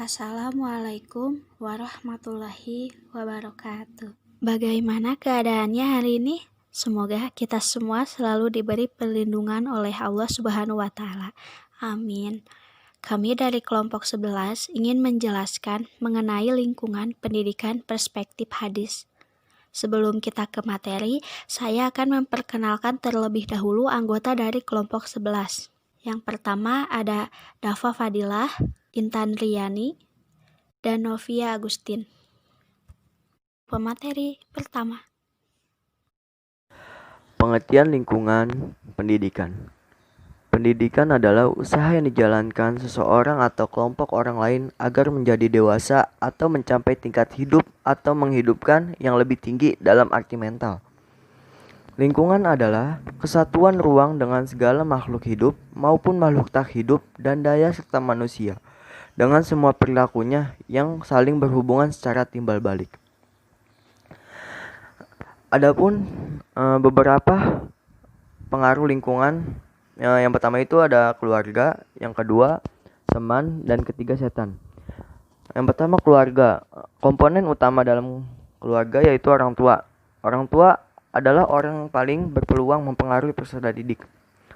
Assalamualaikum warahmatullahi wabarakatuh. Bagaimana keadaannya hari ini? Semoga kita semua selalu diberi perlindungan oleh Allah Subhanahu wa Ta'ala. Amin. Kami dari kelompok 11 ingin menjelaskan mengenai lingkungan pendidikan perspektif hadis. Sebelum kita ke materi, saya akan memperkenalkan terlebih dahulu anggota dari kelompok 11. Yang pertama ada Dafa Fadilah, Intan Riani, dan Novia Agustin. Pemateri pertama. Pengertian lingkungan pendidikan. Pendidikan adalah usaha yang dijalankan seseorang atau kelompok orang lain agar menjadi dewasa atau mencapai tingkat hidup atau menghidupkan yang lebih tinggi dalam arti mental. Lingkungan adalah kesatuan ruang dengan segala makhluk hidup maupun makhluk tak hidup dan daya serta manusia, dengan semua perilakunya yang saling berhubungan secara timbal balik. Adapun beberapa pengaruh lingkungan, yang pertama itu ada keluarga, yang kedua teman, dan ketiga setan. Yang pertama keluarga. Komponen utama dalam keluarga yaitu orang tua. Orang tua adalah orang yang paling berpeluang mempengaruhi peserta didik.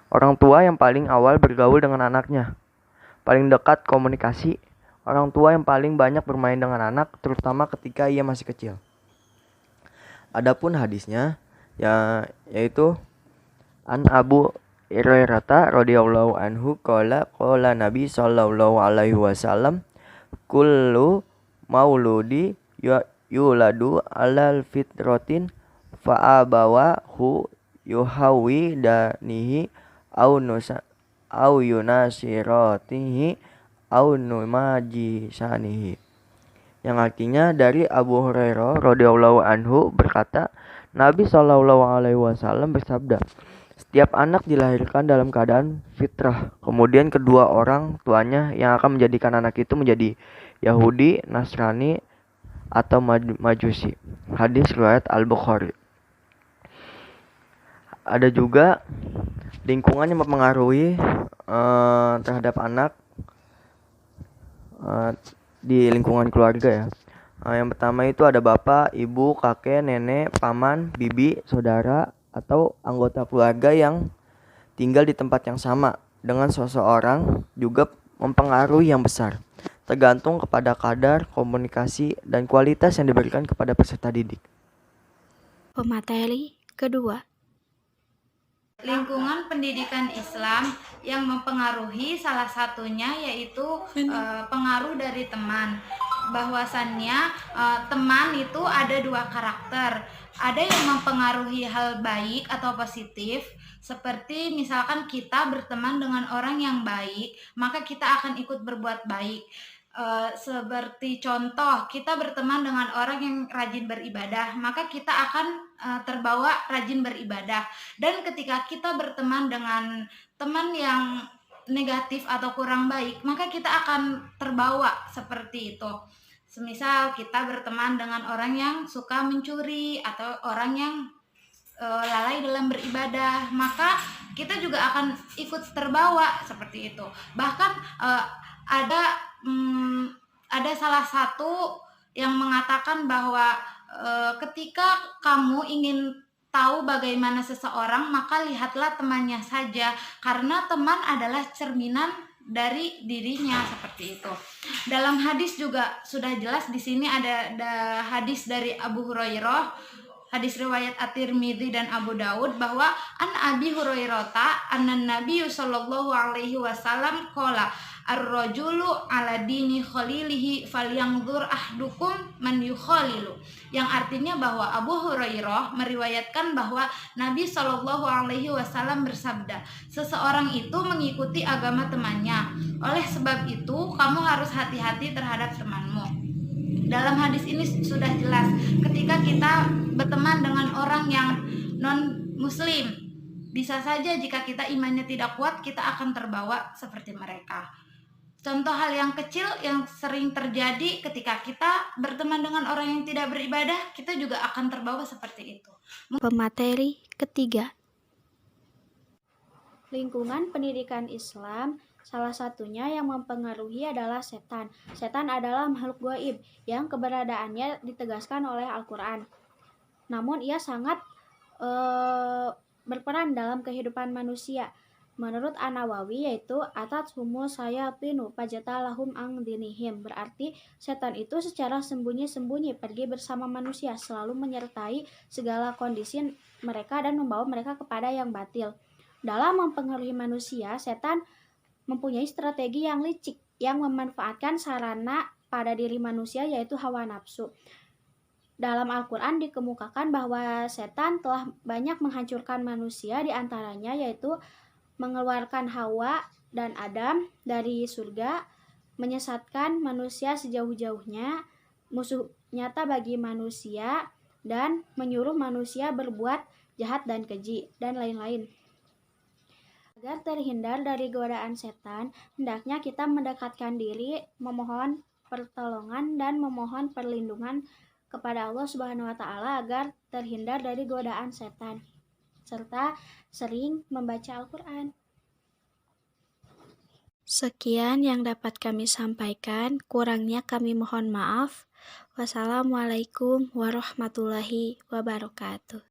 Orang tua yang paling awal bergaul dengan anaknya, paling dekat komunikasi. Orang tua yang paling banyak bermain dengan anak, terutama ketika ia masih kecil. Adapun hadisnya, yaitu An Abu Hurairah radhiyallahu anhu qala Nabi sallallahu alaihi wasallam kullu mauludi yuladu alal fitratin fa abawahu yuhawidanihi au yunasiratihi au numajisanihi, yang artinya dari Abu Hurairah radhiyallahu anhu berkata, Nabi sallallahu alaihi wasallam bersabda, setiap anak dilahirkan dalam keadaan fitrah, kemudian kedua orang tuanya yang akan menjadikan anak itu menjadi Yahudi, Nasrani, atau Majusi. Hadis riwayat Al-Bukhari. Ada juga lingkungan yang mempengaruhi terhadap anak di lingkungan keluarga ya. Yang pertama itu ada bapak, ibu, kakek, nenek, paman, bibi, saudara, atau anggota keluarga yang tinggal di tempat yang sama dengan seseorang juga mempengaruhi yang besar, tergantung kepada kadar komunikasi dan kualitas yang diberikan kepada peserta didik. Pemateri kedua. Lingkungan pendidikan Islam yang mempengaruhi salah satunya yaitu pengaruh dari teman. Bahwasannya teman itu ada dua karakter. Ada yang mempengaruhi hal baik atau positif, seperti misalkan kita berteman dengan orang yang baik, maka kita akan ikut berbuat baik. Seperti contoh, kita berteman dengan orang yang rajin beribadah, maka kita akan terbawa rajin beribadah. Dan ketika kita berteman dengan teman yang negatif atau kurang baik, maka kita akan terbawa seperti itu. Semisal kita berteman dengan orang yang suka mencuri atau orang yang lalai dalam beribadah, maka kita juga akan ikut terbawa seperti itu. Bahkan ada salah satu yang mengatakan bahwa ketika kamu ingin tahu bagaimana seseorang, maka lihatlah temannya saja, karena teman adalah cerminan dari dirinya, seperti itu. Dalam hadis juga sudah jelas di sini ada hadis dari Abu Hurairah, hadis riwayat At-Tirmidzi dan Abu Daud, bahwa an Abi Hurairah annan Nabi sallallahu alaihi wasallam qala ar-rajulu ala dini khalilihi falyanzur ahdukum man yukhalilu, yang artinya bahwa Abu Hurairah meriwayatkan bahwa Nabi sallallahu alaihi wasallam bersabda, seseorang itu mengikuti agama temannya, oleh sebab itu kamu harus hati-hati terhadap temanmu. Dalam hadis ini sudah jelas, ketika kita berteman dengan orang yang non muslim, bisa saja jika kita imannya tidak kuat, kita akan terbawa seperti mereka. Contoh hal yang kecil yang sering terjadi ketika kita berteman dengan orang yang tidak beribadah, kita juga akan terbawa seperti itu. Pemateri ketiga. Lingkungan pendidikan Islam Salah satunya yang mempengaruhi adalah setan. Setan adalah makhluk gaib yang keberadaannya ditegaskan oleh Al-Quran. Namun ia sangat berperan dalam kehidupan manusia. Menurut An-Nawawi yaitu atathumu sayatinu fajatalahum ang dinihim, berarti setan itu secara sembunyi-sembunyi pergi bersama manusia, selalu menyertai segala kondisi mereka dan membawa mereka kepada yang batil. Dalam mempengaruhi manusia, setan mempunyai strategi yang licik yang memanfaatkan sarana pada diri manusia yaitu hawa nafsu. Dalam Al-Quran dikemukakan bahwa setan telah banyak menghancurkan manusia, diantaranya yaitu mengeluarkan Hawa dan Adam dari surga, menyesatkan manusia sejauh-jauhnya, musuh nyata bagi manusia, dan menyuruh manusia berbuat jahat dan keji, dan lain-lain. Agar terhindar dari godaan setan, hendaknya kita mendekatkan diri, memohon pertolongan dan memohon perlindungan kepada Allah Subhanahu wa taala agar terhindar dari godaan setan, serta sering membaca Al-Quran. Sekian yang dapat kami sampaikan, kurangnya kami mohon maaf. Wassalamualaikum warahmatullahi wabarakatuh.